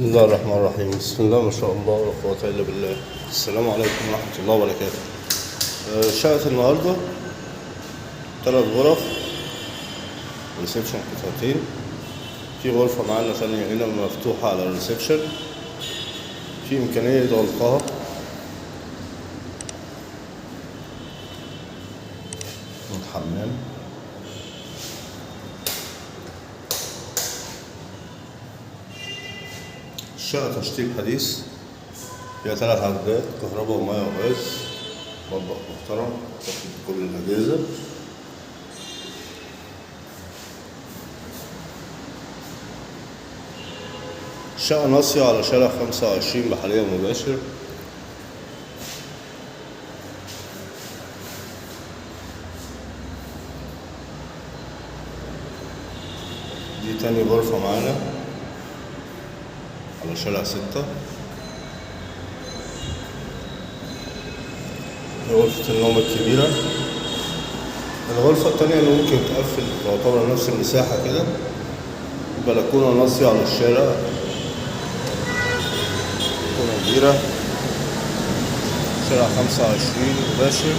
بسم الله الرحمن الرحيم. بسم الله ما شاء الله ولا قوة إلا بالله. السلام عليكم ورحمة الله وبركاته. شقة النهاردة 3 غرف، ريسبشن قطعتين. في غرفة معانا تانية هنا مفتوحة على الريسبشن، في إمكانية غلقها. حمام، الشقة تشطيب حديث، فيها 3 عدادات كهرباء ومياه وغاز، مطبخ محترم تاخد كل الأجهزة. الشقة ناصية على شارع 25 بحرية مباشر. دي تاني غرفة معانا على شارع 6. غرفة النوم الكبيرة. الغرفة التانية اللي ممكن تقفل تعتبر نفس المساحة كده، بلكونة ناصية على الشارع، بلكونة كبيرة، شارع 25 مباشر.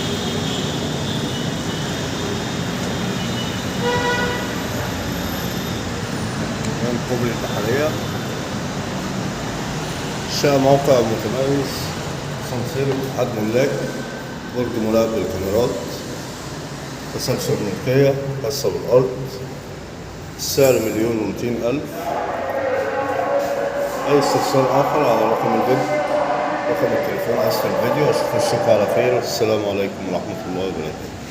كمان كوبري البحرية. الشقة موقع متميز، أسانسير اتحاد ملاك، برج مراقب بالكاميرات، تسلسل ملكية خاصة بالأرض. السعر 1,200,000. أي استفسار آخر على رقم التليفون أسفل الفيديو. أشوفكم على خير. السلام عليكم ورحمة الله وبركاته.